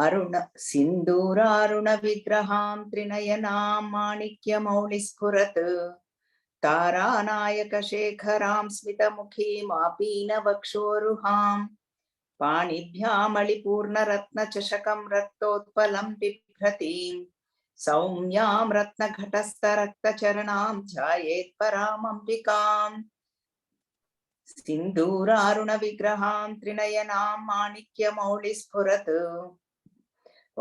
अरुण सिन्दूरारुण विग्रहां त्रिनयनां माणिक्यमौलिस्फुरत् तारानायक शेखरां स्मितमुखीमापीनवक्षोरुहां पाणिभ्यामलिपूर्णरत्नचषकं रक्तोत्पलं बिभ्रतीं सौम्यां रत्नघटस्थरक्तचरणां ध्यायेत् परामम्बिकाम् सिन्दूरारुण विग्रहां त्रिनयनां माणिक्यमौलिस्फुरत्.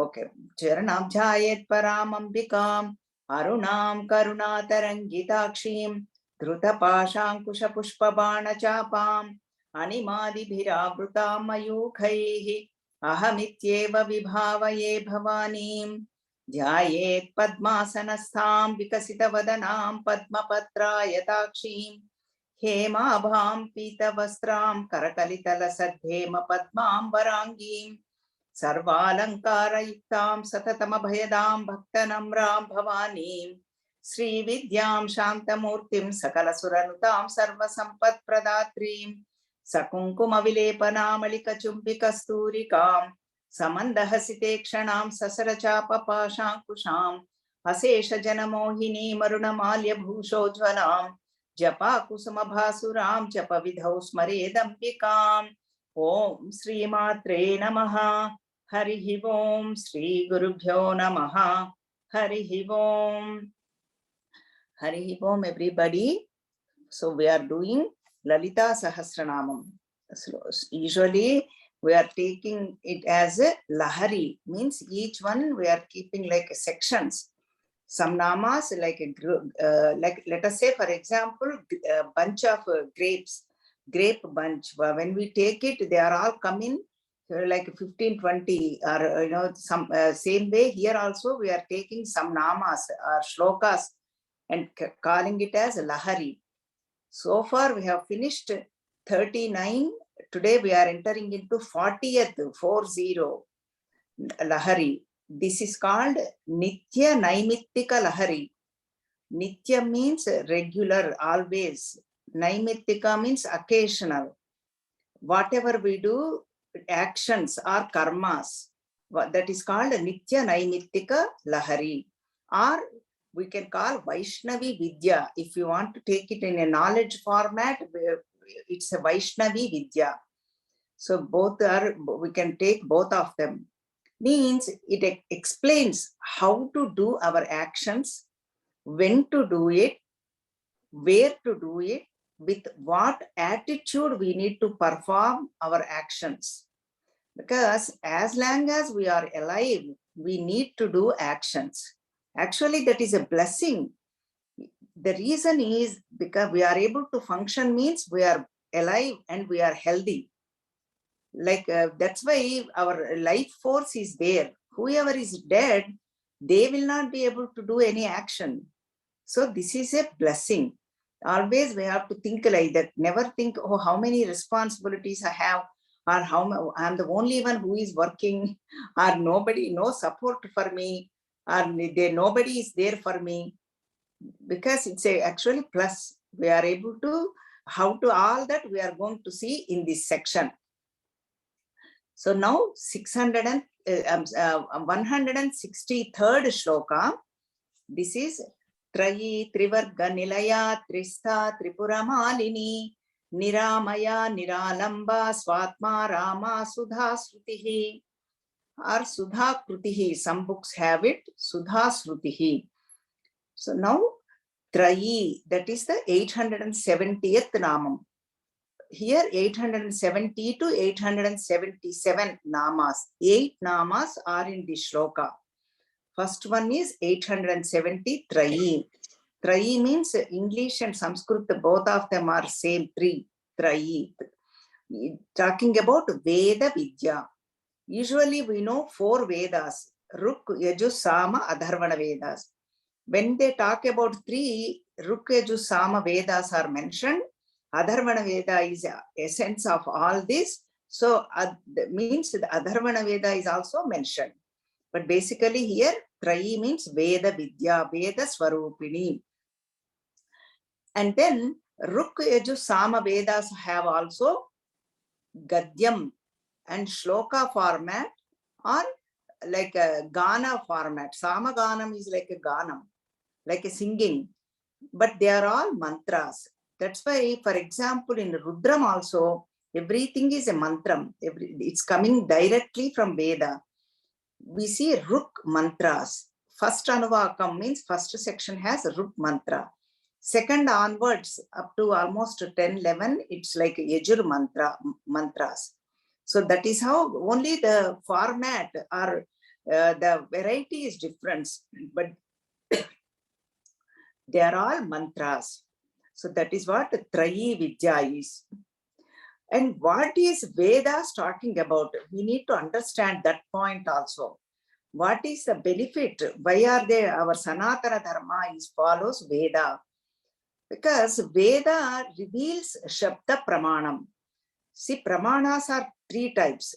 Okay, चरणाब्जायेत् परामम्बिकाम् अरुणां करुणातरङ्गिताक्षीं धृतपाशाङ्कुशपुष्पबाणचापाम् अनिमादिभिरावृतां मयूखैः अहमित्येव विभावये भवानीं ध्यायेत् पद्मासनस्थां विकसितवदनां पद्मपत्रायताक्षीं हेमाभां पीतवस्त्रां करकलितलसद्धेम पद्मां वराङ्गीं सर्वालङ्कारयुक्तां सततमभयदां भक्तनम्रां भवानीं श्रीविद्यां शान्तमूर्तिं सकलसुरनुतां सर्वसम्पत्प्रदात्रीं सकुङ्कुमविलेपनामलिकचुम्बिकस्तूरिकां समन्दहसितेक्षणां ससरचापपाशाङ्कुशाम् अशेषजनमोहिनीमरुणमाल्यभूषोज्ज्वलां जपाकुसुमभासुरां जपविधौ स्मरेदम्बिकाम्. ओम श्रीमात्रे नमः. हरिः ओम. श्री गुरुभ्यो नमः. हरिः ओम. हरिः ओम everybody. So we are doing Lalita Sahasranamam. So usually we are taking it as a lahari, means each one we are keeping like sections. Some namas like like let us say for example a bunch of grapes, grape bunch. When we take it, they are all coming like 15, 20 or some same way here also we are taking some namas or shlokas and calling it as lahari. So far we have finished 39. Today we are entering into 40th 40 lahari. This is called Nitya Naimittika Lahari. Nitya means regular, always. Naimittika means occasional. Whatever we do, actions or karmas, that is called Nitya Naimittika Lahari. Or we can call Vaishnavi Vidya. If you want to take it in a knowledge format, it's a Vaishnavi Vidya. So both are, we can take both of them. Means it explains how to do our actions, when to do it, where to do it, with what attitude we need to perform our actions. Because as long as we are alive, we need to do actions. Actually, that is a blessing. The reason is because we are able to function, means we are alive and we are healthy. Like that's why our life force is there. Whoever is dead, they will not be able to do any action. So this is a blessing. Always we have to think like that. Never think, oh, how many responsibilities I have, or how I'm the only one who is working, or nobody, no support for me, or nobody is there for me. Because it's a actually plus. We are able to, how to all that we are going to see in this section. So now 163rd shloka. This is Trayi Trivarga Nilaya Tristha Tripuramalini Niramaya Niralamba Swatma Rama Sudha Srutihi or Sudha Krutihi. Some books have it Sudha Srutihi. So now Trayi, that is the 870th namam. Here 870 to 877 namas. 8 namas are in this shloka. First one is 870 Trayi. Trayi means English and Sanskrit, both of them are same, 3. Trayi. Talking about Veda Vidya. Usually we know 4 Vedas. Ruk, Yajus, Sama, Adharvana Vedas. When they talk about 3, Ruk, Yajus, Sama Vedas are mentioned. Adharvana Veda is the essence of all this. So means the Adharvana Veda is also mentioned. But basically here, Trayi means Veda Vidya, Veda Swarupini. And then Ruk, Yajus, Sama Vedas have also Gadyam and shloka format, or like a Gana format. Samaganam is like a Ganam, like a singing, but they are all mantras. That's why, for example, in Rudram also, everything is a mantram. It's coming directly from Veda. We see Ruk mantras. First Anuvakam means first section has a Ruk mantra. Second onwards, up to almost 10, 11, it's like Yajur mantras. So that is how only the format or the variety is different, but they are all mantras. So that is what Trayi Vidya is. And what is Vedas talking about? We need to understand that point also. What is the benefit? Why are they, our Sanatana Dharma is follows Veda? Because Veda reveals Shabda Pramanam. See, Pramanas are three types.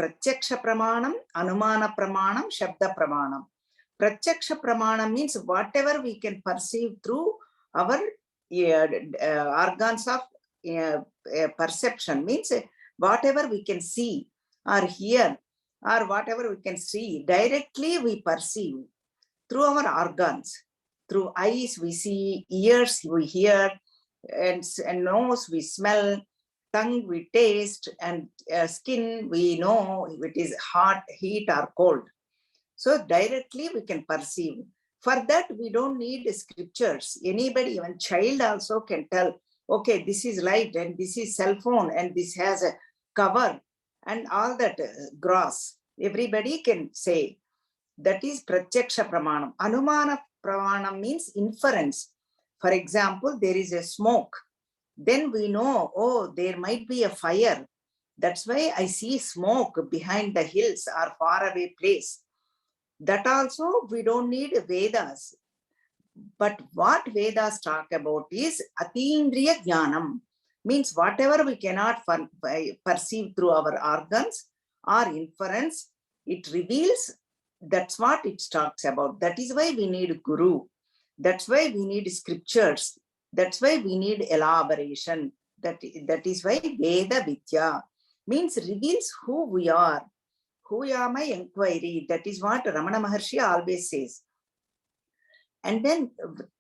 Pratyaksha Pramanam, Anumana Pramanam, Shabda Pramanam. Pratyaksha Pramanam means whatever we can perceive through our organs of perception, means whatever we can see or hear or whatever we can see, directly we perceive through our organs. Through eyes we see, ears we hear, and nose we smell, tongue we taste, and skin we know it is hot, heat or cold. So directly we can perceive. For that we don't need scriptures. Anybody, even child also can tell, okay, this is light and this is cell phone and this has a cover and all that gross. Everybody can say. That is Pratyaksha Pramanam. Anumana Pramanam means inference. For example, there is a smoke. Then we know, oh, there might be a fire. That's why I see smoke behind the hills or far away place. That also we don't need Vedas. But what Vedas talk about is Atindriya Jnanam. Means whatever we cannot perceive through our organs or inference, it reveals. That's what it talks about. That is why we need Guru. That's why we need scriptures. That's why we need elaboration. That is why Veda Vidya means reveals who we are. Who am I? Inquiry. That is what Ramana Maharshi always says. And then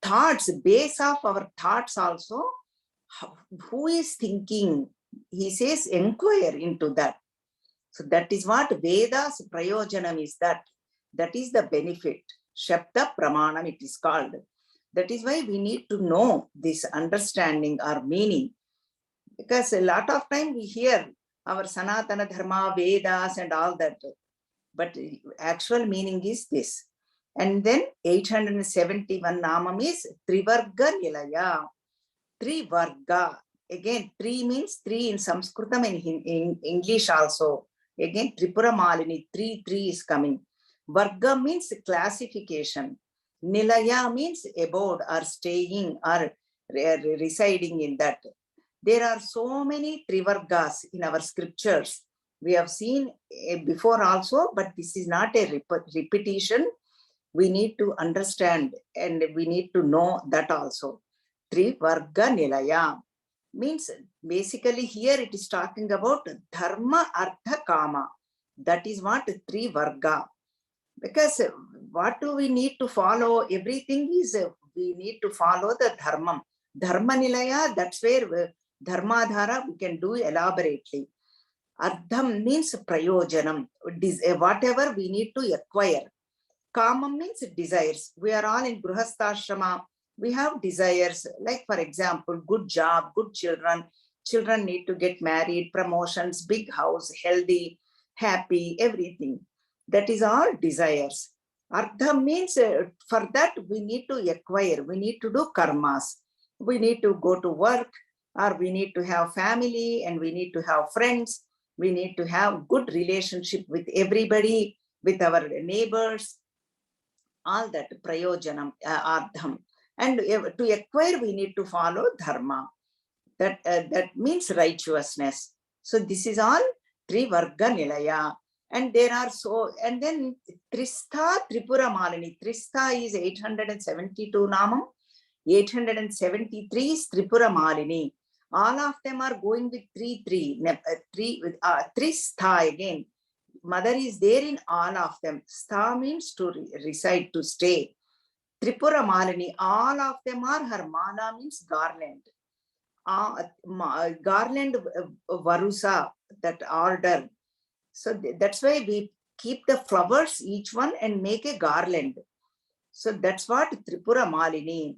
thoughts, base of our thoughts also, who is thinking? He says inquire into that. So that is what Vedas Prayojanam is that. That is the benefit. Shabda Pramanam it is called. That is why we need to know this understanding or meaning. Because a lot of time we hear our Sanatana Dharma, Vedas and all that. But actual meaning is this. And then 871 Namam is Trivarga Nilaya. Trivarga. Again, three means three in Sanskritam and in English also. Again, Tripura Malini, three is coming. Varga means classification. Nilaya means abode or staying or residing in that. There are so many Trivargas in our scriptures. We have seen before also, but this is not a repetition. We need to understand and we need to know that also. Trivarga Nilaya means basically here it is talking about Dharma, Artha, Kama. That is what Trivarga. Because what do we need to follow? Everything is, we need to follow the Dharma. Dharma Nilaya, that's where Dharmadhara we can do elaborately. Ardham means Prayojanam, whatever we need to acquire. Kamam means desires. We are all in Grihastha-ashrama. We have desires, like for example, good job, good children. Children need to get married, promotions, big house, healthy, happy, everything. That is all desires. Ardha means for that we need to acquire, we need to do karmas. We need to go to work, or we need to have family, and we need to have friends. We need to have good relationship with everybody, with our neighbors, all that prayojanam, ardham. And to acquire, we need to follow dharma. That means righteousness. So this is all Trivarga Nilaya. And there are so, and then Tristha Tripura Malini. Tristha is 872 Namam. 873 is Tripura Malini. All of them are going with three with Tristha again. Mother is there in all of them. Stha means to reside, to stay. Tripura Malini, all of them are her. Mala means garland. Garland Varusa, that order. So that's why we keep the flowers, each one, and make a garland. So that's what Tripura Malini.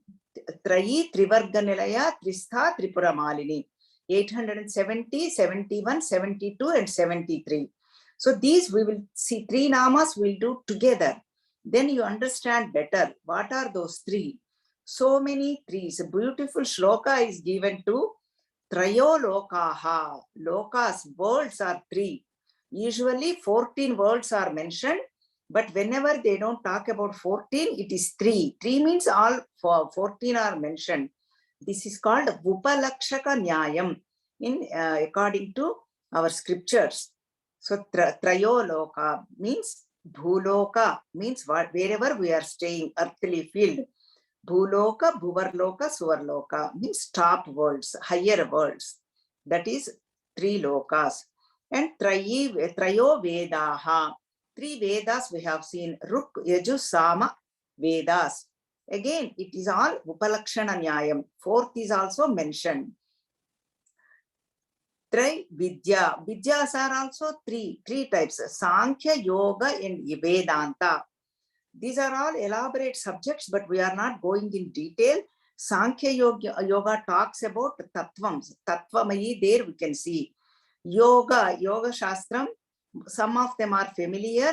Trayi Trivarganilaya Tristha Tripura Malini. 870, 71, 72, and 73. So these we will see, three namas we'll do together. Then you understand better what are those three. So many trees. A beautiful shloka is given to Trayo Lokaha. Lokas, worlds are three. Usually 14 worlds are mentioned, but whenever they don't talk about 14, it is 3. 3 means all 14 are mentioned. This is called Upalakshaka Nyayam in according to our scriptures. So Trayo Loka means Bhuloka, means wherever we are staying, earthly field. Bhuloka, Bhuvarloka, Suvarloka means top worlds, higher worlds. That is 3 lokas. And Trayo Vedaha. 3 Vedas we have seen. Ruk, Yaju, Sama Vedas. Again, it is all Upalakshana Nyayam. 4th is also mentioned. Try Vidya. Vidyas are also three types. Sankhya, Yoga, and Vedanta. These are all elaborate subjects, but we are not going in detail. Sankhya Yoga talks about tattvams. Tattvamayi, there we can see. Yoga Shastram, some of them are familiar,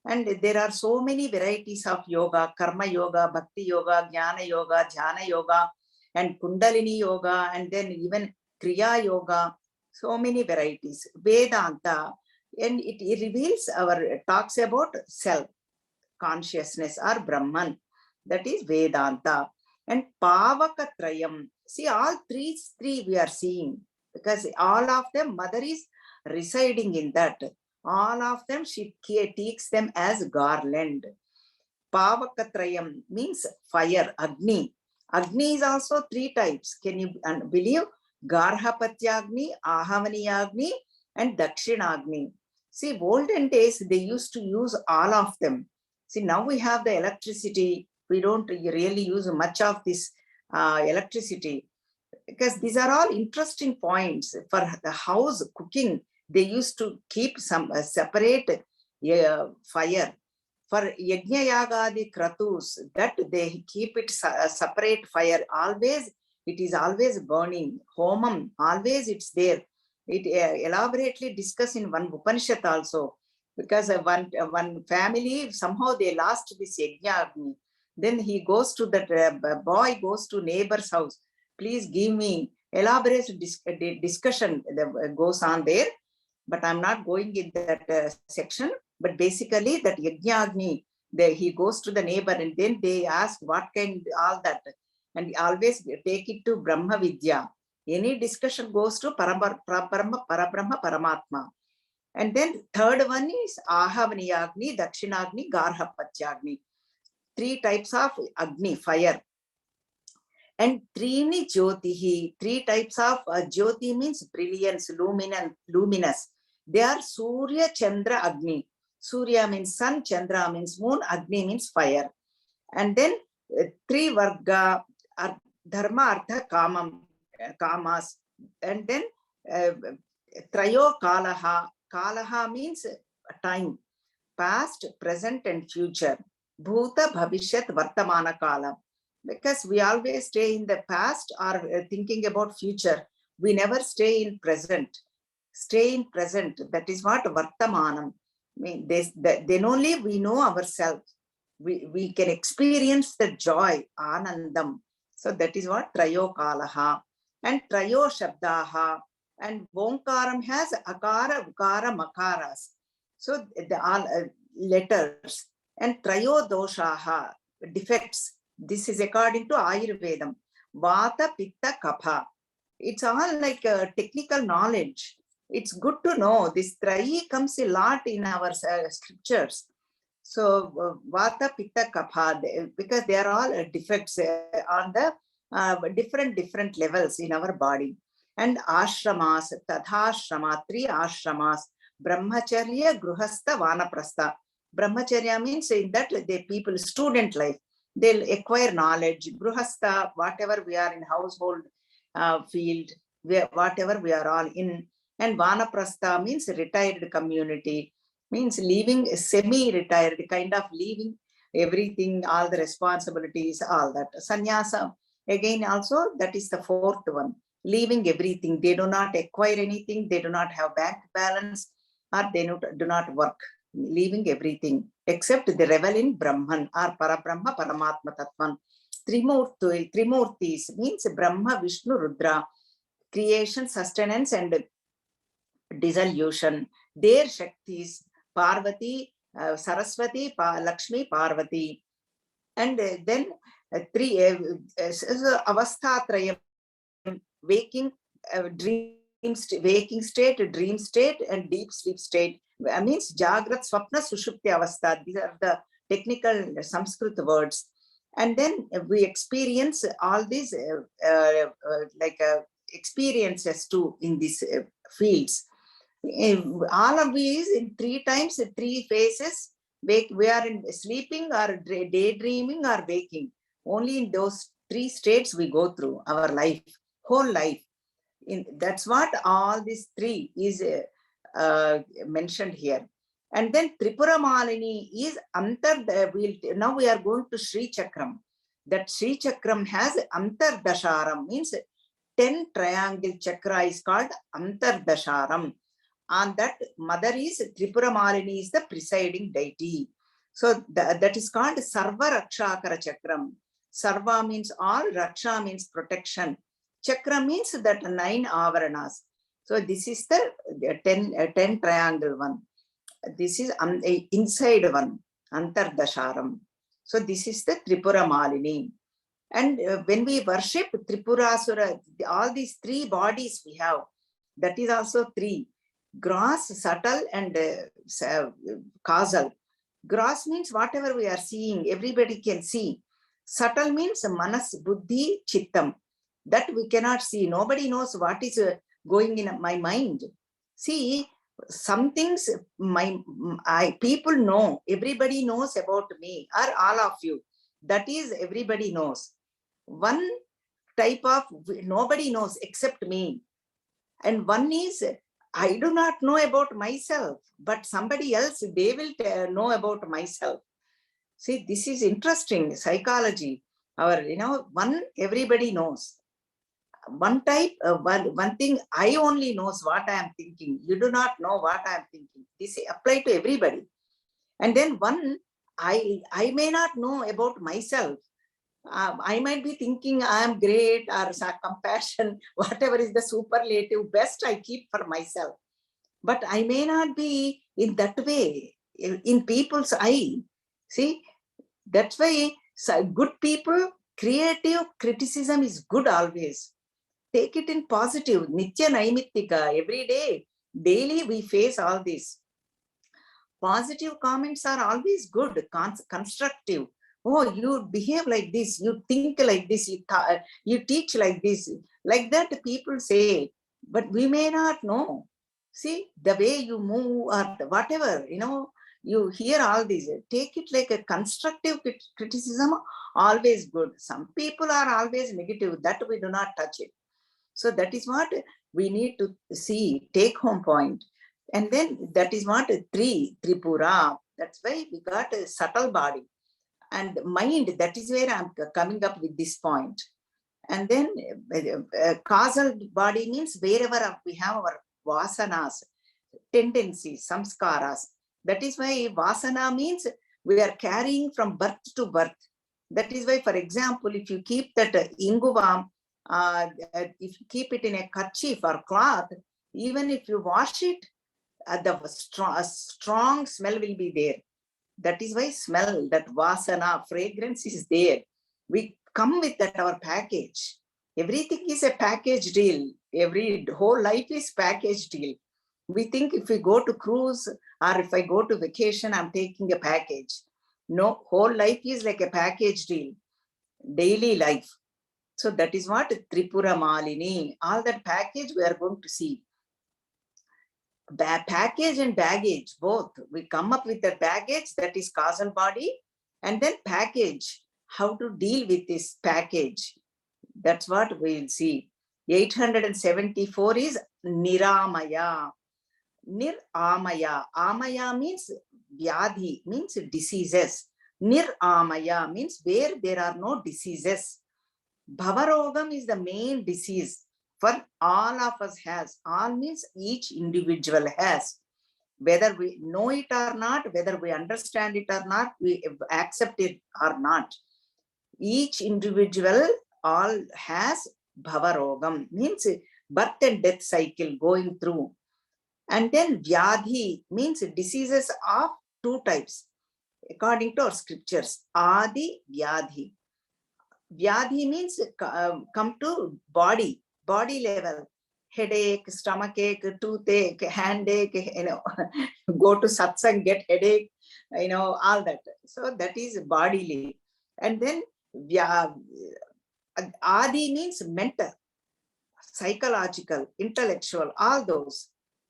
and there are so many varieties of yoga. Karma Yoga, Bhakti Yoga, Jnana Yoga, Dhyana Yoga, and Kundalini Yoga, and then even Kriya Yoga. So many varieties. Vedanta, and it reveals talks about self consciousness or Brahman, that is Vedanta. And Pavakatrayam, see all three we are seeing, because all of them, mother is residing in that. All of them, she takes them as garland. Pavakatrayam means fire, Agni. Agni is also 3 types. Can you believe? Garhapatyagni, Ahavaniyagni, and Dakshinagni. See, olden days, they used to use all of them. See, now we have the electricity. We don't really use much of this electricity, because these are all interesting points. For the house cooking, they used to keep some separate fire. For Yajna Yagadi Kratus, that they keep it separate fire. Always, it is always burning. Homam, always it's there. It elaborately discussed in one Upanishad also. Because one family, somehow they lost this Yajna Agni. Then he goes to that boy goes to neighbor's house. Please give me elaborate discussion goes on there. But I'm not going in that section. But basically that Yajna Agni, he goes to the neighbor, and then they ask what kind, all that. And always take it to Brahma Vidya. Any discussion goes to Parabrahma, Paramatma. And then third one is Ahavaniyagni, Dakshinagni, Garhapatyagni. 3 types of Agni, fire. And Trini Jyotihi, 3 types of Jyoti means brilliance, luminous. They are Surya, Chandra, Agni. Surya means sun, Chandra means moon, Agni means fire. And then 3 Varga, Dharma, Artha, Kamas. And then Trayo Kalaha. Kalaha means time, past, present, and future. Bhuta, Bhavishyat, Vartamana Kala. Because we always stay in the past or thinking about future. We never stay in present. Stay in present. That is what Vartamanam means. Then only we know ourselves. We can experience the joy, Anandam. So that is what Trayo Kalaha. And Trayo Shabdaha. And Vonkaram has Akara, Ukara, Makaras. So the all letters. And Trayo Doshaha, defects. This is according to Ayurvedam. Vata, Pitta, Kapha. It's all like technical knowledge. It's good to know. This Trayi comes a lot in our scriptures. So Vata, Pitta, Kapha, because they are all defects on the different levels in our body. And ashramas, tadhashrama, 3 ashramas, brahmacharya, gruhastha, vanaprastha. Brahmacharya means in that the people, student life, they'll acquire knowledge. Gruhastha, whatever we are in household field, whatever we are all in. And vanaprastha means retired community, means leaving semi-retired, kind of leaving everything, all the responsibilities, all that. Sannyasa, again also, that is the 4th one. Leaving everything. They do not acquire anything. They do not have bank balance, or they do not work. Leaving everything except the revel in Brahman or Parabrahma, Paramatma Tatman. Trimurtis means Brahma, Vishnu, Rudra, creation, sustenance, and dissolution. Their Shaktis, Parvati, Saraswati, Lakshmi, Parvati. And then 3 Avasthatrayam, waking, waking state, dream state, and deep sleep state. Means Jagrat, Swapna, Sushupti Avastha. These are the technical Sanskrit words. And then we experience all these experiences too in these fields. All of these in 3 times, 3 phases. We are in sleeping or daydreaming or waking. Only in those 3 states we go through our life, whole life. That's what all these 3 is mentioned here. And then Tripura Malini is now we are going to Sri Chakram. That Sri Chakram has Antardasharam, means 10 triangle chakra is called Antardasharam. And that mother is Tripura Malini, is the presiding deity. So that is called Sarva Rakshakara Chakram. Sarva means all, Raksha means protection. Chakra means that 9 avaranas. So this is the 10 triangle one. This is inside one, Antardasharam. So this is the Tripura Malini. And when we worship Tripurasura, all these 3 bodies we have, that is also 3. Gross, subtle, and causal. Gross means whatever we are seeing, everybody can see. Subtle means manas, buddhi, chittam. That we cannot see. Nobody knows what is going in my mind. See, some things people know. Everybody knows about me, or all of you. That is, everybody knows. One type of nobody knows except me. And one is, I do not know about myself, but somebody else, they will know about myself. See, this is interesting psychology. One everybody knows. One type, one thing, I only knows what I am thinking. You do not know what I am thinking. This apply to everybody. And then one, I may not know about myself. I might be thinking I am great or compassion, whatever is the superlative, best I keep for myself. But I may not be in that way, in people's eye. See, that's why good people, creative criticism is good always. Take it in positive, Nitya Naimittika, every day, daily we face all this. Positive comments are always good, constructive. Oh, you behave like this, you think like this, you teach like this. Like that people say, but we may not know. See, the way you move or whatever, you hear all these. Take it like a constructive criticism, always good. Some people are always negative, that we do not touch it. So that is what we need to see, take home point. And then that is what Tripura. That's why we got a subtle body. And mind, that is where I'm coming up with this point. And then causal body means wherever we have our vasanas, tendencies, samskaras. That is why vasana means we are carrying from birth to birth. That is why, for example, if you keep that inguvam, if you keep it in a kerchief or cloth, even if you wash it, the strong smell will be there. That is why smell, that vasana, fragrance is there. We come with that, our package. Everything is a package deal. Every whole life is package deal. We think if we go to cruise or if I go to vacation, I'm taking a package. No, whole life is like a package deal. Daily life. So that is what Tripura Malini, all that package we are going to see. Package and baggage, both. We come up with the baggage, that is causal body, and then package, how to deal with this package. That's what we will see. 874 is Niramaya. Nir-amaya. Amaya means vyadhi, means diseases. Nir-amaya means where there are no diseases. Bhavarogam is the main disease for all of us has. All means each individual has. Whether we know it or not, whether we understand it or not, we accept it or not. Each individual all has bhavarogam, means birth and death cycle going through. And then vyadhi means diseases of two types according to our scriptures. Adi, vyadhi. Vyadhi means come to body level. Headache, stomachache, toothache, handache, go to satsang, get headache, all that. So that is bodily. And then Adi means mental, psychological, intellectual, all those.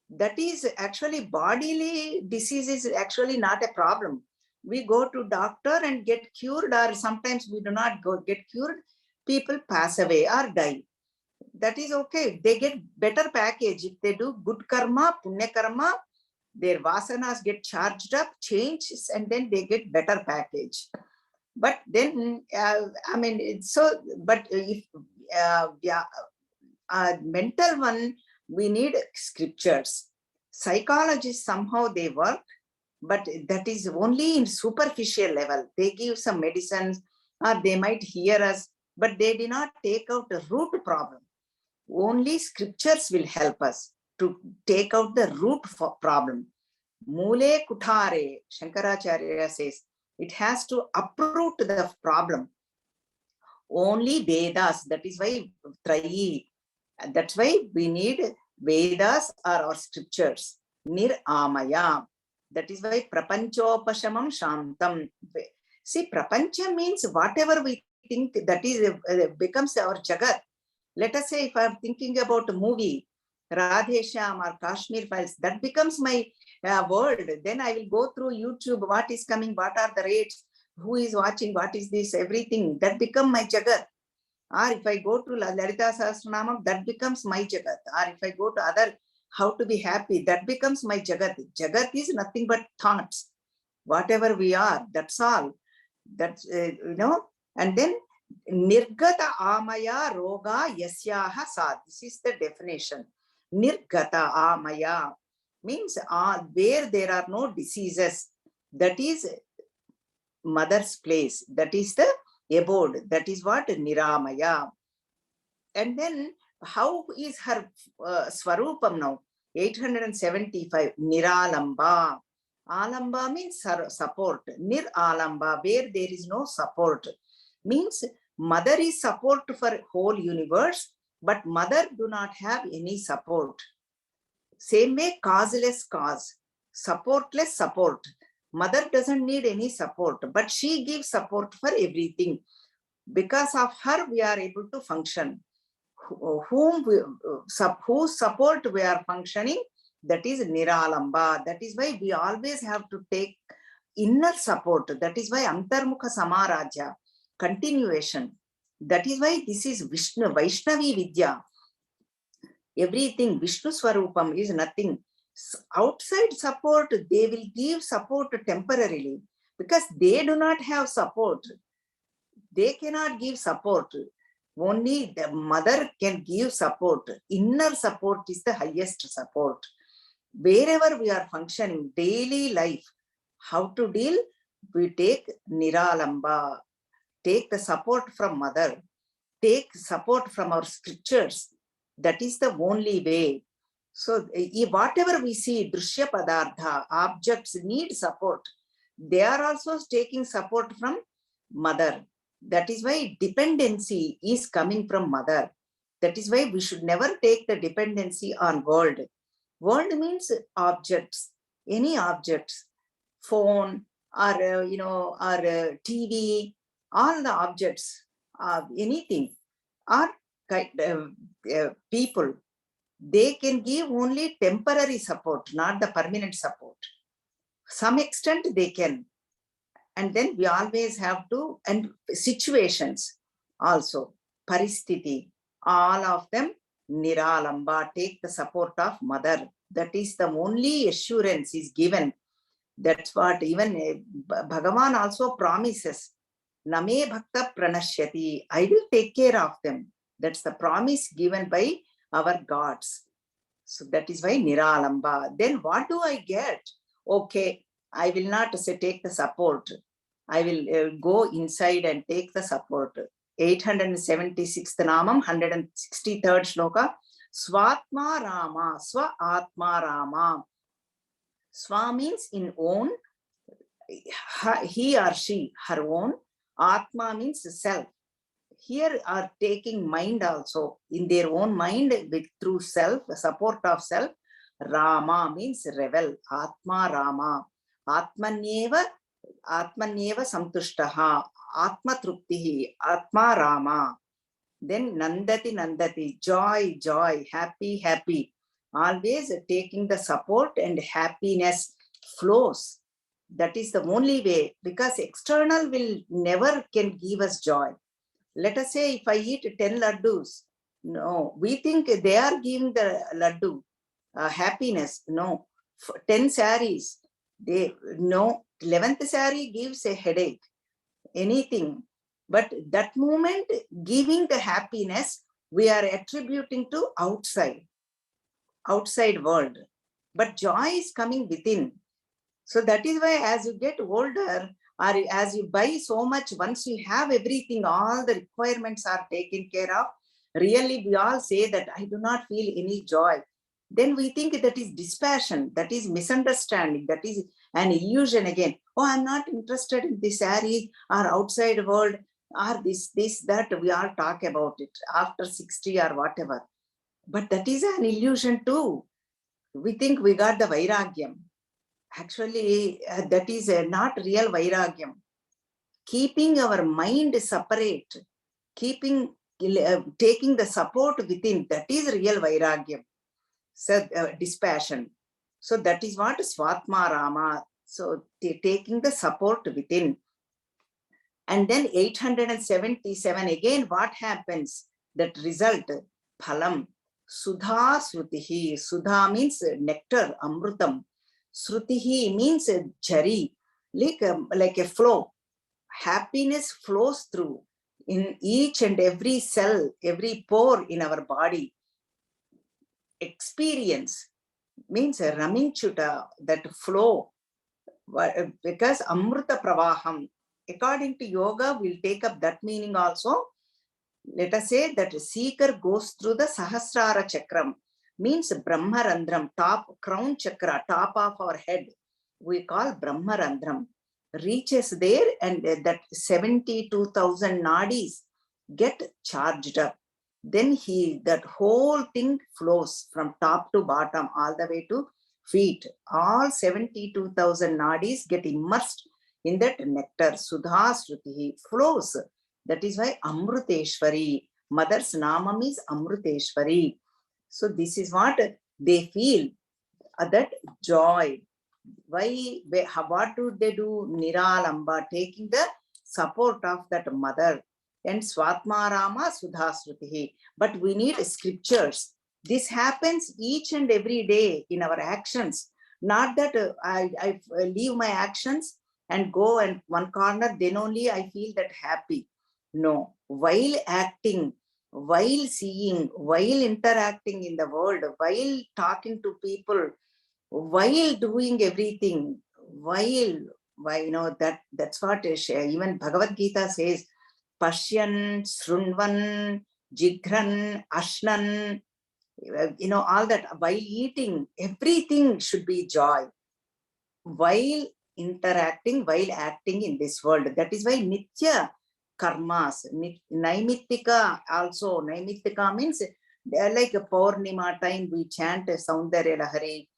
That is actually bodily disease is actually not a problem. We go to doctor and get cured, or sometimes we do not get cured. People pass away or die. That is okay. They get better package. If they do good karma, punya karma, their vasanas get charged up, changes, and then they get better package. But then, but if mental one, we need scriptures. Psychologists, somehow they work, but that is only in superficial level. They give some medicines, or they might hear us, but they do not take out the root problem. Only scriptures will help us to take out the root problem. Mule kutare, Shankaracharya says, it has to uproot the problem. Only Vedas, that is why Trayi, that's why we need Vedas or our scriptures. Nir-amaya. That is why prapanchopashamam shantam. See, prapancha means whatever we think, that is becomes our jagat. Let us say if I am thinking about a movie, Radhe Shyam or Kashmir Files, that becomes my world. Then I will go through YouTube, what is coming, what are the rates, who is watching, what is this, everything. That becomes my jagat. Or if I go to Lalita Sahasranamam, that becomes my jagat. Or if I go to other, how to be happy, that becomes my jagat. Jagat is nothing but thoughts. Whatever we are, that's all. That's, and then Nirgata amaya roga yasyaha sa. This is the definition. Nirgata amaya means where there are no diseases. That is mother's place. That is the abode. That is what Niramaya. And then how is her Swarupam now? 875. Niralamba. Alamba means support. Nir alamba, where there is no support. Means mother is support for whole universe, but mother do not have any support. Same way, causeless cause. Supportless support. Mother doesn't need any support, but she gives support for everything. Because of her, we are able to function. Whose support we are functioning, that is Niralamba. That is why we always have to take inner support. That is why Antarmukha Samarajya, continuation. That is why this is Vishnu, Vaishnavi Vidya. Everything, Vishnu Swarupam is nothing. Outside support, they will give support temporarily because they do not have support. They cannot give support. Only the mother can give support. Inner support is the highest support. Wherever we are functioning, daily life, how to deal? We take Niralamba, take the support from mother, take support from our scriptures. That is the only way. So whatever we see, Drishya Padartha, objects need support. They are also taking support from mother. That is why dependency is coming from mother. That is why we should never take the dependency on world. World means objects, any objects, phone or or TV, all the objects, anything. or people, they can give only temporary support, not the permanent support. Some extent they can. And then we always have to, and situations also, paristiti, all of them, niralamba, take the support of mother. That is the only assurance is given. That's what even Bhagavan also promises. Name bhakta pranashyati. I will take care of them. That's the promise given by our gods. So that is why niralamba. Then what do I get? Okay, I will not say take the support. I will go inside and take the support. 876th Namam, 163rd Shloka. Swatma Rama, Swa Atma Rama. Swa means in own, he or she, her own. Atma means self. Here are taking mind also, in their own mind, with through self, support of self. Rama means revel. Atma Rama. Atmanyeva santushtaha. Atma truptihi. Atma Rama. Then nandati, joy, happy. Always taking the support, and happiness flows. That is the only way, because external will never can give us joy. Let us say if I eat 10 laddus, no, we think they are giving the laddu happiness. No, 10 saris, they no, 11th sari gives a headache, anything. But that moment giving the happiness, we are attributing to outside world. But joy is coming within. So that is why as you get older, or as you buy so much, once you have everything, all the requirements are taken care of, really we all say that I do not feel any joy. Then we think that is dispassion, that is misunderstanding, that is an illusion again. Oh, I'm not interested in this saree or outside world or this, that we all talk about it after 60 or whatever. But that is an illusion too. We think we got the vairagyam. Actually, that is not real vairagyam. Keeping our mind separate, taking the support within, that is real vairagyam. So dispassion. So that is what Swatma Rama. So taking the support within. And then 877 again, what happens? That result, phalam, sudha srutihi. Sudha means nectar, amrutam. Srutihi means jari, like a flow. Happiness flows through in each and every cell, every pore in our body. Experience means raminchuta, that flow, because amruta pravaham. According to yoga, we'll take up that meaning also. Let us say that seeker goes through the Sahasrara Chakram, means Brahmarandram, top crown chakra, top of our head. We call Brahmarandram. Reaches there, and that 72,000 nadis get charged up. Then that whole thing flows from top to bottom, all the way to feet. All 72,000 nadis get immersed in that nectar. Sudha Srutihi flows. That is why Amruteshwari, mother's namam is Amruteshwari. So this is what they feel, that joy. Why? What do they do? Niralamba, taking the support of that mother. And Swatma Rama Sudha Srutihi. But we need scriptures. This happens each and every day in our actions. Not that I leave my actions and go and one corner, then only I feel that happy. No, while acting, while seeing, while interacting in the world, while talking to people, while doing everything, that's what even Bhagavad Gita says, Pashyan, Srunvan, Jigran, Ashnan, all that. While eating, everything should be joy. While interacting, while acting in this world. That is why Nitya karmas, Naimittika also. Naimittika means like a Purnima time we chant Saundarya Lahari,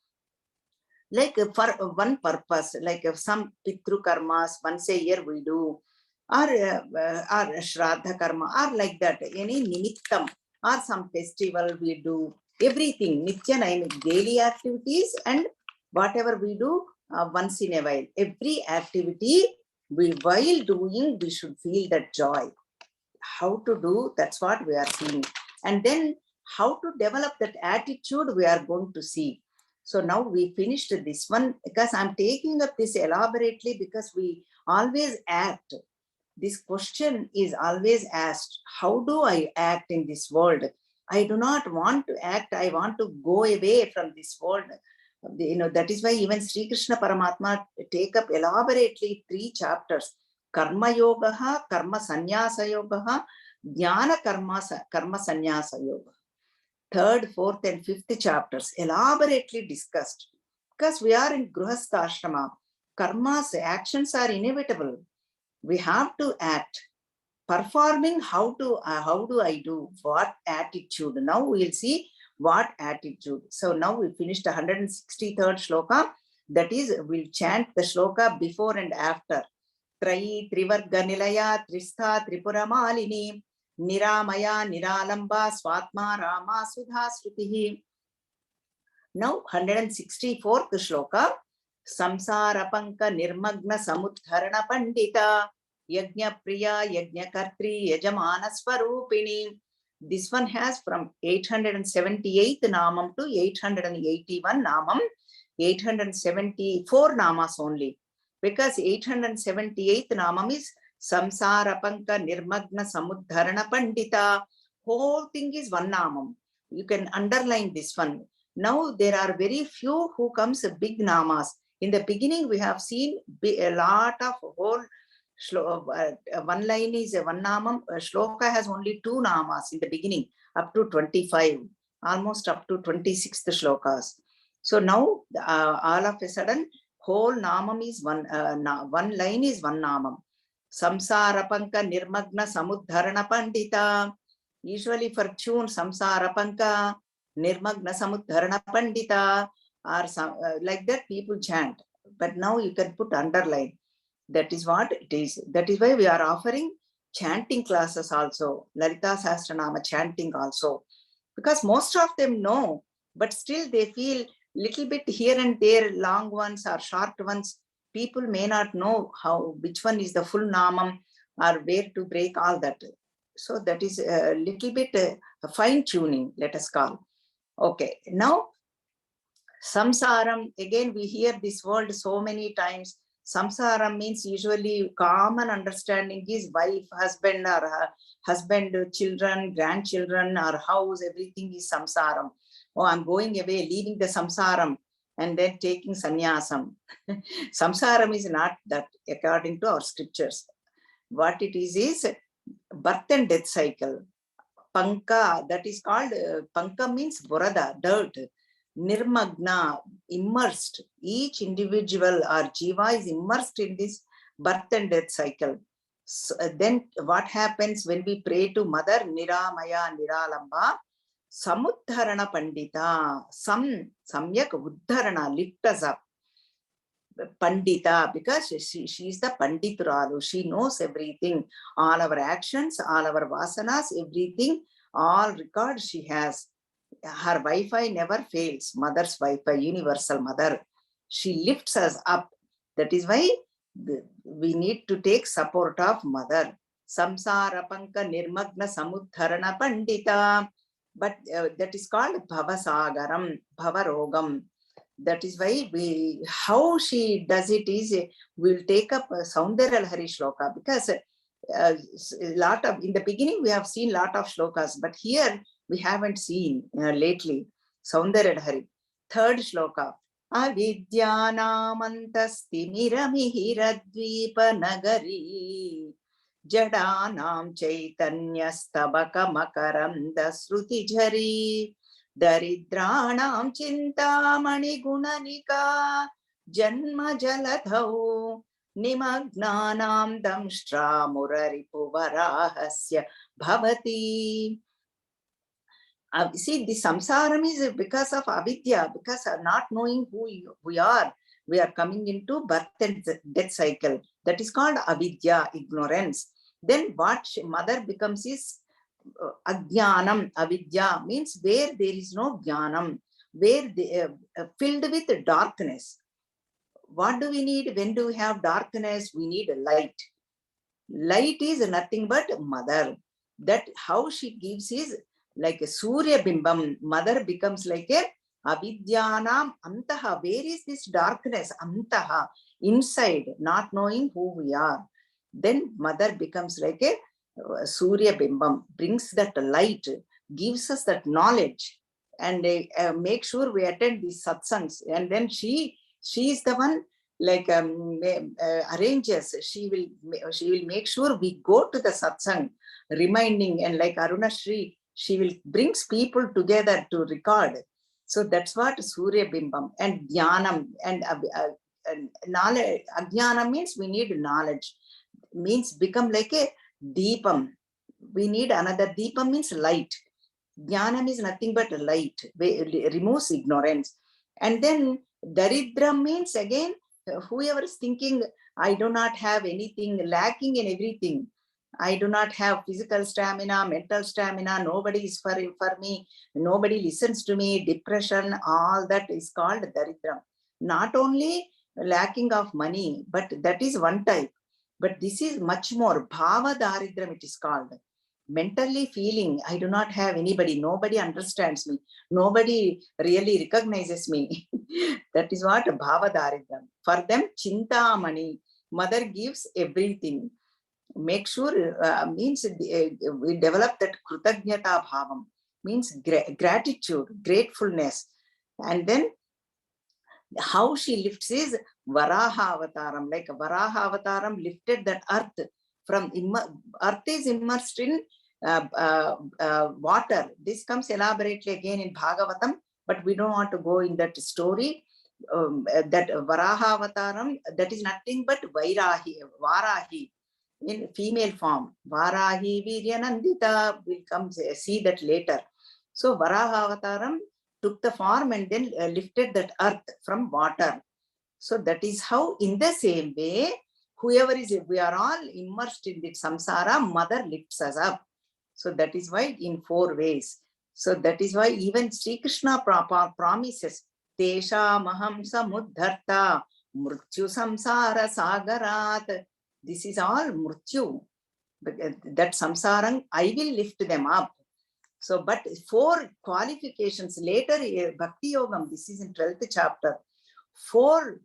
like for one purpose, like some Pitru karmas once a year we do. or Shraddha karma, or like that, any nimittam, or some festival we do, everything, Nitya Naimik, daily activities and whatever we do once in a while. Every activity, while doing, we should feel that joy. How to do, that's what we are seeing. And then how to develop that attitude, we are going to see. So now we finished this one, because I'm taking up this elaborately because we always act. This question is always asked, how do I act in this world? I do not want to act, I want to go away from this world. That is why even Sri Krishna Paramatma take up elaborately 3 chapters: Karma Yoga, Karma Sannyasa Yoga, Jnana Karma Sannyasa Yoga. 3rd, 4th and 5th chapters elaborately discussed, because we are in Grihastha Ashrama. Karma's actions are inevitable. We have to act. Performing, how do I do? What attitude? Now we'll see what attitude. So now we finished 163rd shloka. That is, we'll chant the shloka before and after. Trayi Trivarga Nilaya Tristha Tripura Malini Niramaya Niralamba Swatma Rama Sudha Srutihi. Now 164th shloka. Samsara Panka Nirmagna Samudharana Pandita Yajna Priya Yajna Kartri Yajamana Swarupini. This one has from 878th Namam to 881 Namam, 874 Namas only. Because 878th Namam is Samsara Panka Nirmagna Samudharana Pandita. Whole thing is one Namam. You can underline this one. Now there are very few who comes big Namas. In the beginning, we have seen a lot of whole one line is a one namam. Shloka has only 2 namas in the beginning, up to 25, almost up to 26th shlokas. So now all of a sudden, whole namam is one line is one namam. Samsara Panka Nirmagna Samudharana Pandita. Usually for tune, Samsara Panka Nirmagna Samudharana Pandita, or like that people chant. But now you can put underline. That is what it is. That is why we are offering chanting classes also, Lalita Sahasranama chanting also, because most of them know, but still they feel little bit here and there, long ones or short ones. People may not know which one is the full namam or where to break all that. So that is a little bit fine tuning, let us call. Okay, now samsaram, again we hear this word so many times. Samsaram means usually common understanding is wife, husband, or husband, children, grandchildren, or house, everything is samsaram. Oh, I'm going away, leaving the samsaram and then taking sannyasam. Samsaram is not that according to our scriptures. What it is birth and death cycle. Panka, that is called, panka means burada, dirt. Nirmagna, immersed. Each individual or jiva is immersed in this birth and death cycle. So, then what happens when we pray to Mother Niramaya Niralamba? Samudharana Pandita. Samyak Uddharana, lift us up. Pandita, because she is the Pandituralu. She knows everything. All our actions, all our vasanas, everything, all records she has. Her Wi-Fi never fails. Mother's Wi-Fi, universal mother. She lifts us up. That is why we need to take support of mother. Samsara Panka Nirmagna Samudharana Pandita. But that is called Bhavasagaram, Bhavarogam. That is why how she does it is, we'll take up Saundarya Lahari Shloka, because in the beginning we have seen lot of shlokas, but here we haven't seen lately. Saundarya Lahari. 3rd shloka. Avidyanamantasti miramihira dvipa nagari jadanam chaitanyastabaka makaranda sruti jhari Daridranam Chintamani Gunanika Janma Jaladhau Nimagnanam Damshtra Muraripu Varahasya Bhavati. See, the samsaram is because of avidya, because of not knowing who we are. We are coming into birth and death cycle. That is called avidya, ignorance. Then what mother becomes is ajnanam. Avidya means where there is no jnanam, where they filled with darkness. What do we need when do we have darkness? We need light. Light is nothing but mother. That how she gives is like a Surya Bimbam. Mother becomes like a avidyanam antaha. Where is this darkness? Antaha, inside, not knowing who we are. Then mother becomes like a Surya Bimbam, brings that light, gives us that knowledge, and make sure we attend these satsangs. And then she is the one like arranges. She will make sure we go to the satsang, reminding, and like Aruna Shri, she will brings people together to record. So that's what Surya Bimbam and Dhyanam and knowledge. Ajnana means we need knowledge, means become like a deepam. We need another deepam means light. Jnanam is nothing but light, removes ignorance. And then daridram means again, whoever is thinking, I do not have anything, lacking in everything. I do not have physical stamina, mental stamina, nobody is for me, nobody listens to me, depression, all that is called daridram. Not only lacking of money, but that is one type. But this is much more, bhava daridram it is called. Mentally feeling, I do not have anybody, nobody understands me, nobody really recognizes me. That is what bhava daridram. For them, chintamani, mother gives everything. Make sure means we develop that krutagnyata bhavam, means gratitude, gratefulness. And then how she lifts is Varaha Avataram, like Varaha Avataram lifted that earth from earth is immersed in water. This comes elaborately again in Bhagavatam, but we don't want to go in that story. That Varaha Avataram, that is nothing but Varahi in female form. Varahi Viryanandita, we'll come see that later. So Varaha Avataram took the form and then lifted that earth from water. So that is how, in the same way, whoever is, we are all immersed in the samsara, mother lifts us up. So that is why in 4 ways. So that is why even Sri Krishna promises, Tesha maham samudharta mrityu samsara sagarat. This is all mrityu. That samsarang, I will lift them up. So, but 4 qualifications later, Bhakti Yogam, this is in 12th chapter, 4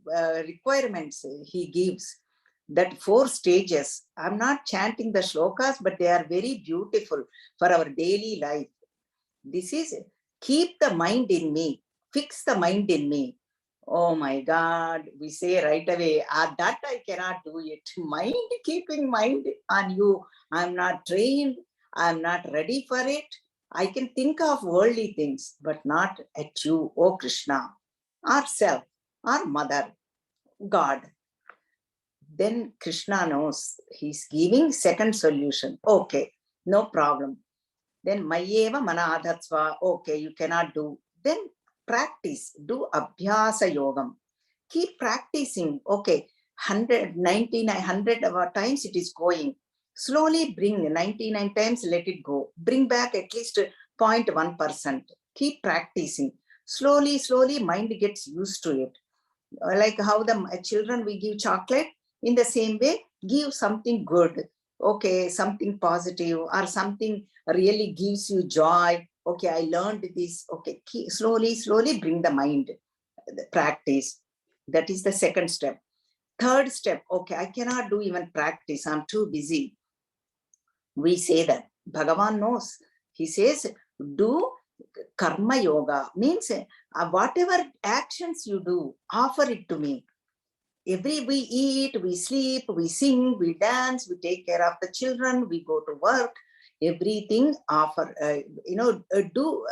requirements he gives, that 4 stages. I'm not chanting the shlokas, but they are very beautiful for our daily life. This is keep the mind in me, fix the mind in me. Oh my God, we say right away, that I cannot do it. Mind, keeping mind on you. I'm not trained, I'm not ready for it. I can think of worldly things, but not at you, O Krishna, our self, our mother, God. Then Krishna knows, he's giving second solution. Okay, no problem. Then Mayeva Mana Adhatsva, okay, you cannot do. Then practice, do Abhyasa Yogam. Keep practicing. Okay, 100 times it is going. Slowly bring 99 times, let it go. Bring back at least 0.1%. Keep practicing. Slowly, slowly, mind gets used to it. Like how the children, we give chocolate, in the same way, give something good. Okay, something positive or something really gives you joy. Okay, I learned this. Okay, slowly, slowly bring the mind, the practice. That is the second step. Third step, okay, I cannot do even practice. I'm too busy. We say that. Bhagavan knows. He says, do karma yoga. Means whatever actions you do, offer it to me. We eat, we sleep, we sing, we dance, we take care of the children, we go to work, everything offer, do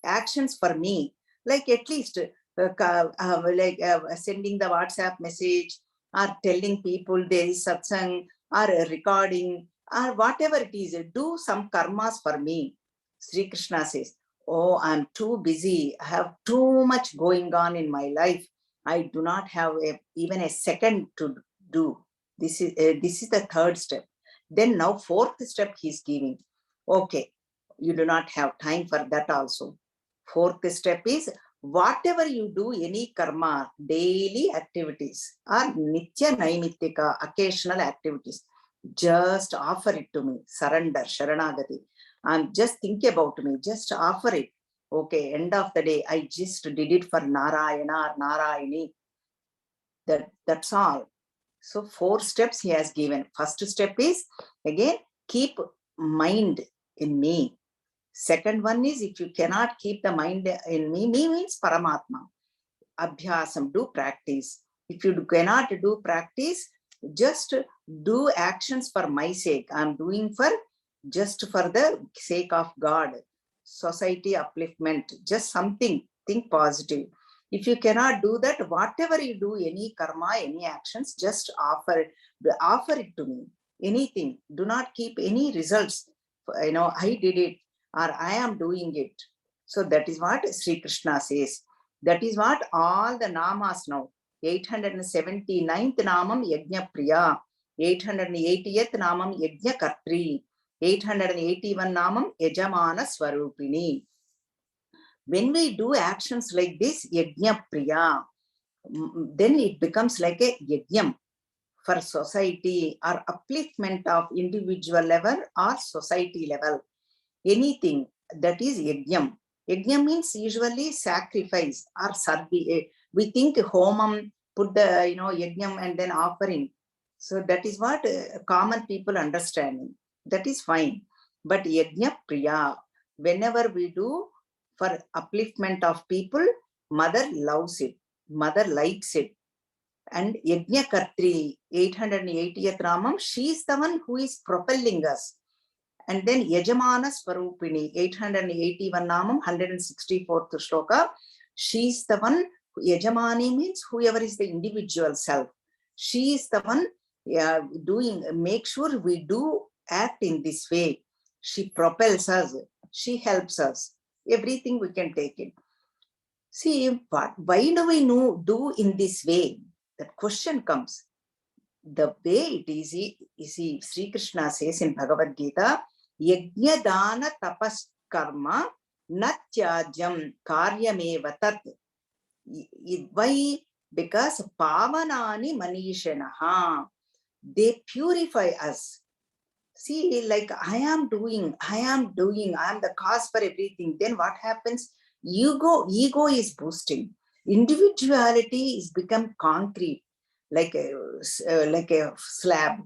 actions for me. Like at least sending the WhatsApp message or telling people there is satsang or recording or whatever it is, do some karmas for me. Sri Krishna says, oh, I'm too busy. I have too much going on in my life. I do not have even a second to do. This is the third step. Then now fourth step he is giving. Okay, you do not have time for that also. Fourth step is whatever you do, any karma, daily activities or nitya naimittika, occasional activities, just offer it to me. Surrender, sharanagati. And just think about me, just offer it. Okay, end of the day, I just did it for Narayana or Narayani. That's all. So 4 steps he has given. First step is, again, keep mind in me. Second one is, if you cannot keep the mind in me means Paramatma. Abhyasam, do practice. If you cannot do practice, just do actions for my sake. I'm doing for just for the sake of God. Society upliftment, just something, think positive. If you cannot do that, whatever you do, any karma, any actions, just offer it to me. Anything. Do not keep any results. I did it or I am doing it. So that is what Sri Krishna says. That is what all the namas now. 879th namam Yajna Priya, 880th namam Yajna Kartri, 881 namam Yajamana Swarupini. When we do actions like this, Yajna Priya, then it becomes like a Yajnam for society or upliftment of individual level or society level. Anything that is Yajnam. Yajnam means usually sacrifice or service. We think homam, put the yajnam and then offering. So that is what common people understanding. That is fine. But yajna priya, whenever we do for upliftment of people, mother loves it. Mother likes it. And yajna kartri, 880th Ramam, she is the one who is propelling us. And then Yajamana Swarupini, 881 Namam, 164th Shloka. She is the one, Yajamani means whoever is the individual self. She is the one make sure we do act in this way. She propels us, she helps us. Everything we can take it. See, why do we do in this way? The question comes. The way it is, Sri Krishna says in Bhagavad Gita, Yajna Dana Tapas Karma Natyajam Karyameva Tat. Why? Because Pavanani Manishanaha. They purify us. See, like I am doing, I am the cause for everything. Then what happens? Ego is boosting. Individuality is become concrete, like a slab.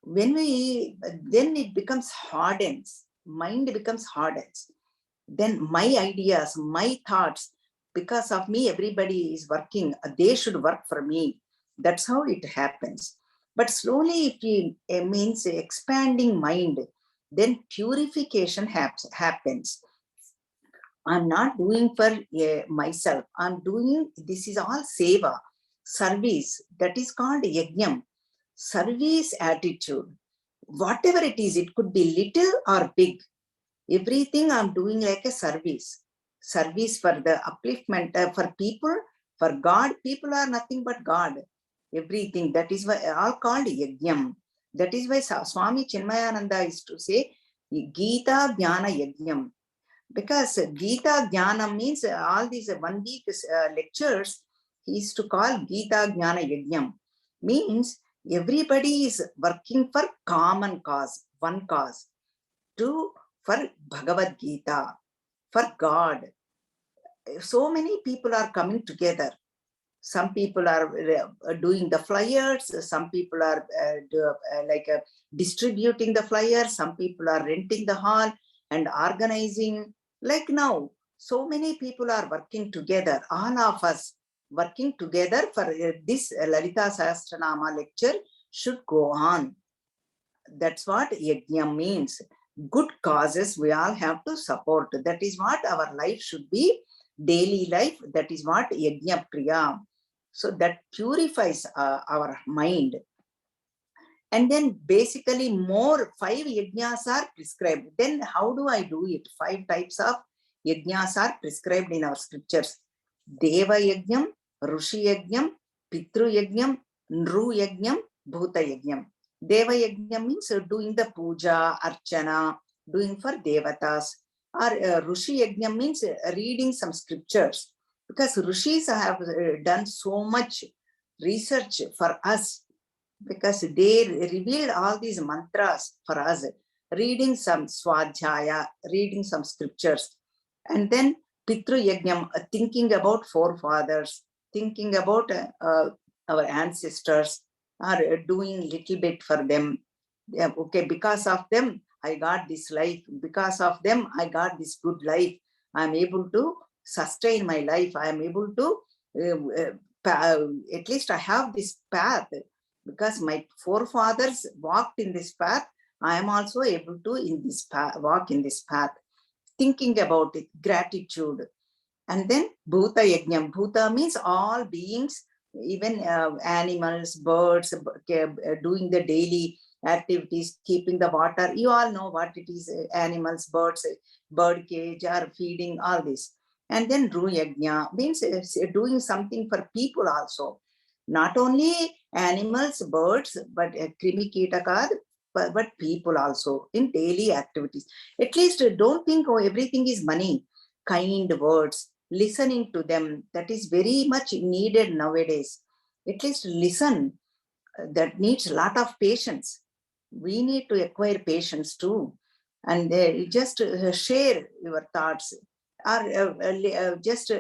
Then it becomes hardens. Mind becomes hardens. Then my ideas, my thoughts, because of me, everybody is working. They should work for me. That's how it happens. But slowly, if it means expanding mind, then purification happens. I'm not doing for myself. I'm doing, this is all seva, service. That is called yajnam. Service attitude. Whatever it is, it could be little or big. Everything I'm doing like a service. Service for the upliftment, for people, for God. People are nothing but God. Everything. That is why all called yajnam. That is why Swami Chinmayananda is to say Gita Jnana Yajnam. Because Gita Jnana means all these 1 week lectures, he is to call Gita Jnana Yajnam. Means everybody is working for common cause, one cause, for Bhagavad Gita, for God. So many people are coming together. Some people are doing the flyers, some people are distributing the flyers, some people are renting the hall and organizing. Like now, so many people are working together, all of us working together for this Lalita Sahasranama lecture should go on. That's what yajna means. Good causes we all have to support. That is what our life should be, daily life. That is what yajna priya. So that purifies our mind. And then basically more 5 yajnas are prescribed. Then how do I do it? 5 types of yajnas are prescribed in our scriptures. Deva yajnam, Rushi Yajnam, Pitru Yajnam, Nru Yajnam, Bhuta Yajnam. Deva Yajnam means doing the puja, archana, doing for devatas. Or Rushi Yajnam means reading some scriptures. Because Rishis have done so much research for us, because they revealed all these mantras for us, reading some swadhyaya, reading some scriptures. And then Pitru Yajnam, thinking about forefathers, thinking about our ancestors, or doing little bit for them. Okay, because of them, I got this life. Because of them, I got this good life. I am able to sustain my life. I am able to, at least I have this path. Because my forefathers walked in this path, I am also able to walk in this path. Thinking about it, gratitude. And then Bhuta Yajnam. Bhuta means all beings, even animals, birds, doing the daily activities, keeping the water. You all know what it is, animals, birds, bird cage, or feeding, all this. And then Ru Yajna means doing something for people also. Not only animals, birds, but krimi kitakad, but people also in daily activities. At least don't think, oh, everything is money. Kind words, listening to them, that is very much needed nowadays. At least listen, that needs a lot of patience. We need to acquire patience too. And just share your thoughts, or just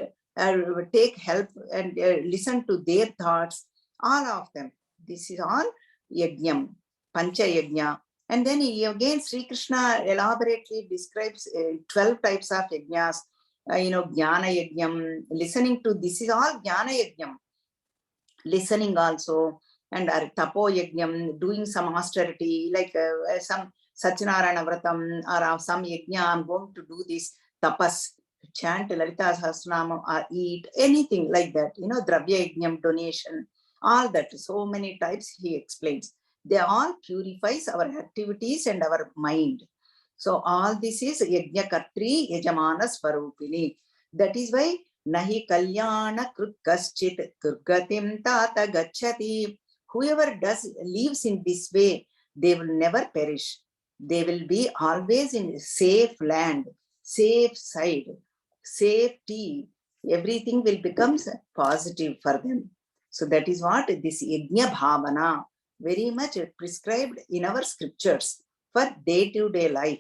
take help and listen to their thoughts, all of them. This is all yajnam, pancha yajna. And then again, Sri Krishna elaborately describes 12 types of yajnas. Jnana yajnam, listening to, this is all jnana yajnam. Listening also, and tapo yajnam, doing some austerity, like some Satyanarayana Vratam, or some yajna, I'm going to do this tapas, chant Lalita Sahasranama, or eat, anything like that, dravya yajnam, donation, all that, so many types he explains. They all purifies our activities and our mind. So all this is yajna kartri yajamana swarupini. That is why nahi kalyana krut kaschit kurgatim tata gachati. Whoever lives in this way, they will never perish. They will be always in safe land, safe side, safety. Everything will become positive for them. So that is what this yajna bhavana, very much prescribed in our scriptures for day-to-day life.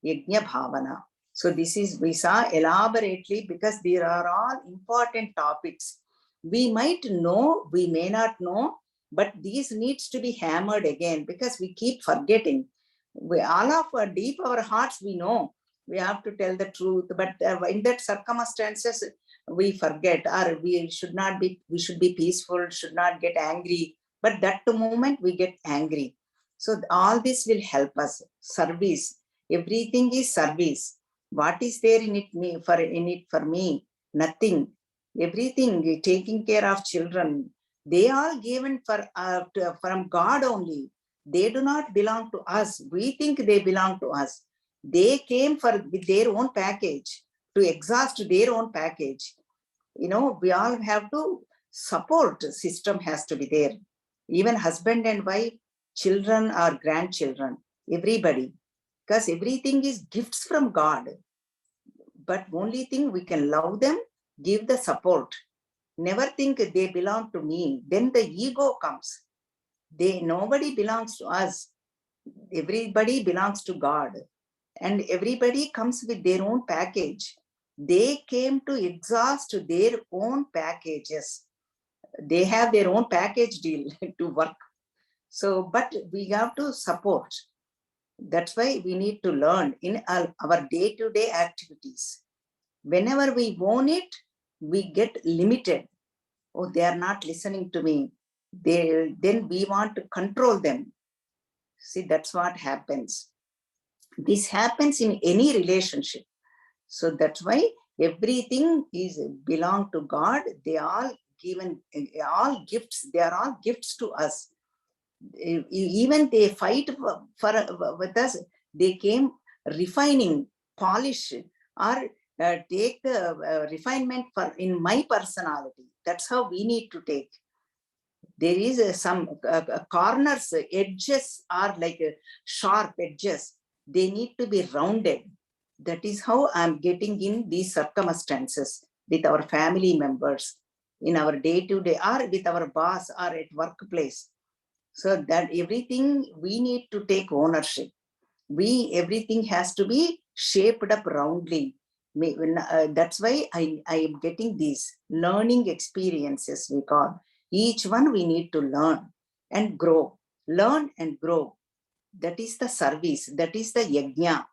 Yajna bhavana. So this is, we saw elaborately, because there are all important topics. We might know, we may not know, but these needs to be hammered again, because we keep forgetting. All of our deep our hearts, we know we have to tell the truth, but in that circumstances we forget, or we should not be, we should be peaceful, should not get angry, but that moment we get angry. So all this will help us. Service, everything is service. What is there in it for me? Nothing. Everything, taking care of children, they are given from God only. They do not belong to us. We think they belong to us. They came with their own package, to exhaust their own package. We all have to support. System has to be there. Even husband and wife, children or grandchildren, everybody. Because everything is gifts from God. But only thing, we can love them, give the support. Never think they belong to me. Then the ego comes. Nobody belongs to us. Everybody belongs to God. And everybody comes with their own package. They came to exhaust their own packages. They have their own package deal to work. So, but we have to support. That's why we need to learn in our day-to-day activities. Whenever we want it, we get limited. Oh, they are not listening to me. Then we want to control them. See, that's what happens. This happens in any relationship. So that's why everything is belong to God. They are given all gifts. They are all gifts to us. Even they fight with us. They came refining, polish, or take the refinement in my personality. That's how we need to take. There is some corners, edges are like sharp edges. They need to be rounded. That is how I'm getting in these circumstances with our family members, in our day-to-day, or with our boss, or at workplace. So that everything we need to take ownership. Everything has to be shaped up roundly. That's why I am getting these learning experiences, we call. Each one we need to learn and grow. Learn and grow. That is the service. That is the yajna.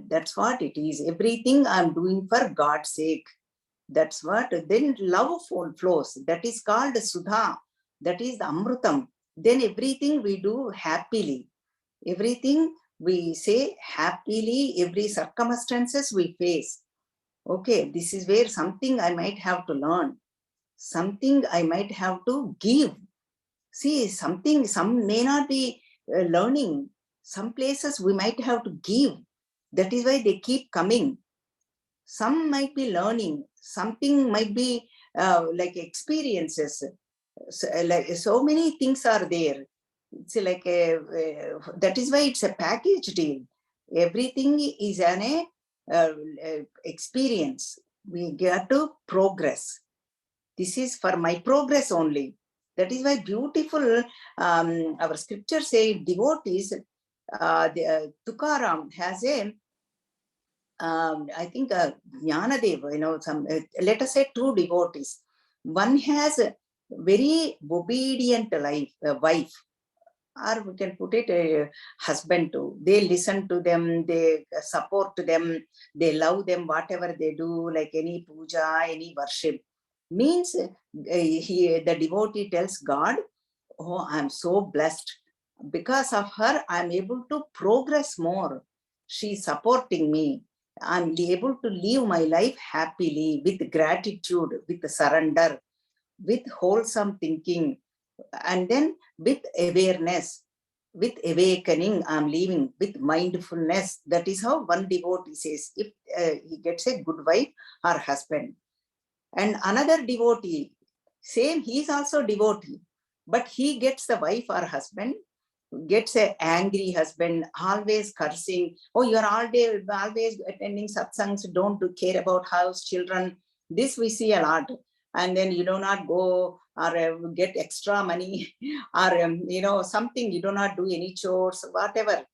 That's what it is. Everything I'm doing for God's sake. That's what. Then love flows. That is called Sudha. That is the Amrutam. Then everything we do happily. Everything we say happily, every circumstances we face. Okay, this is where something I might have to learn. Something I might have to give. See, something, some may not be learning. Some places we might have to give. That is why they keep coming. Some might be learning. Something might be like experiences. So many things are there. It's like that is why it's a package deal. Everything is an experience. We get to progress. This is for my progress only. That is why beautiful, our scriptures say devotees, Tukaram has a, I think Jnanadev, let us say two devotees. One has a very obedient wife, or we can put it a husband too. They listen to them, they support them, they love them, whatever they do, like any puja, any worship. Means the devotee tells God, oh, I'm so blessed. Because of her, I'm able to progress more. She's supporting me. I'm able to live my life happily, with gratitude, with surrender, with wholesome thinking, and then with awareness, with awakening, I'm living with mindfulness. That is how one devotee says, if he gets a good wife or husband. And another devotee, same, he is also devotee, but he gets the wife or husband, gets an angry husband, always cursing. Oh, you're all day, always attending satsangs, don't care about house, children. This we see a lot. And then you do not go or get extra money or, something, you do not do any chores, whatever.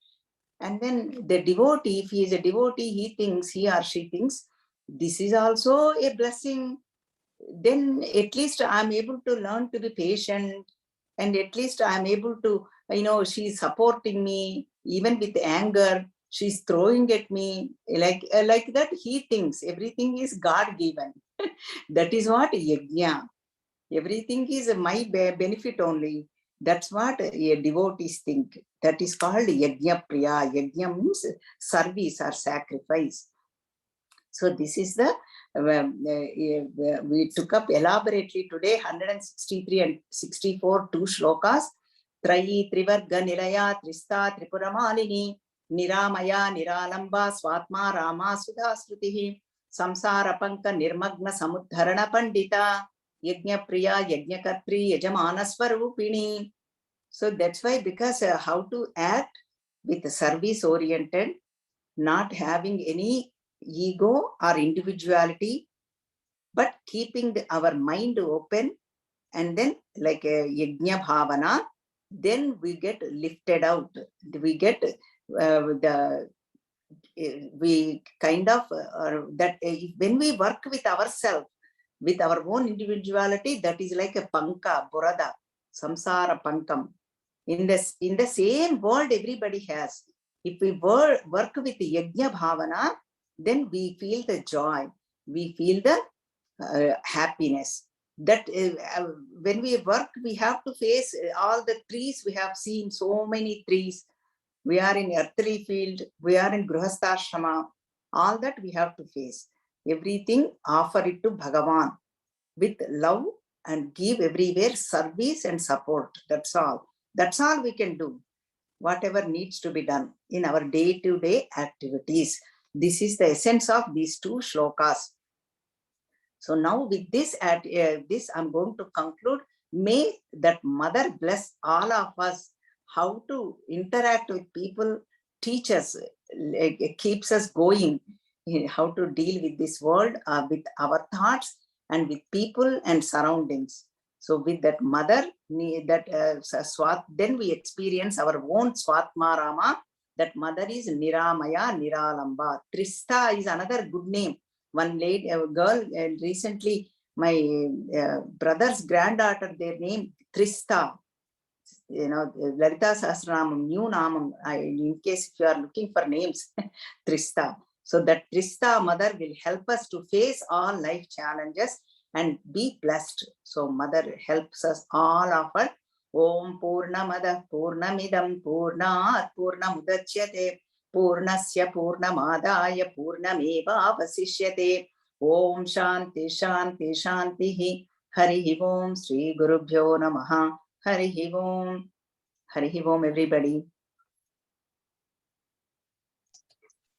And then the devotee, if he is a devotee, he or she thinks, this is also a blessing. Then at least I'm able to learn to be patient, and at least I'm able to, she's supporting me, even with anger, she's throwing at me, like that. He thinks everything is God given. That is what yajna. Everything is my benefit only. That's what a devotees think. That is called yajna priya. Yajna means service or sacrifice. So this is the, we took up elaborately today 163 and 64, two shlokas. Trayi Trivarga Nilaya Trista Tripuramalini Niramaya Niralamba Swatma Rama Sudha Srutihi Samsara Panka Nirmagna Samudharana Pandita Yajna Priya Yajna Katri Yajamana Swarupini. So that's why, because how to act with service oriented, not having any ego or individuality, but keeping our mind open, and then like a yajna bhavana, then we get lifted out. We get we kind of that when we work with ourselves, with our own individuality, that is like a panka, burada, samsara pankam. In the same world everybody has. If we work with the yajna bhavana, then we feel the joy, we feel the happiness. That when we work, we have to face all the trees. We have seen so many trees. We are in earthly field, we are in grihastha, all that we have to face. Everything offer it to Bhagavan with love, and give everywhere service and support. That's all. That's all we can do. Whatever needs to be done in our day-to-day activities. This is the essence of these two shlokas. So now with this, I'm going to conclude. May that mother bless all of us how to interact with people, teach us, keeps us going, how to deal with this world, with our thoughts and with people and surroundings. So with that mother, then we experience our own Swatma Rama. That mother is Niramaya, Niralamba. Trista is another good name. One lady, a girl, recently, my brother's granddaughter, their name Trista. Lalita Sahasranamam, new namam, in case if you are looking for names, Trista. So that Trista mother will help us to face all life challenges and be blessed. So mother helps us all of us. Om Purnamada Purnamidam Purnat Purnamudachyate Purnasya Purnamadaya Purnameva Vasishyate. Om Shanti Shanti Shanti. Hari Om Sri Gurubhyo Namaha. Hari Om. Hari Om, everybody.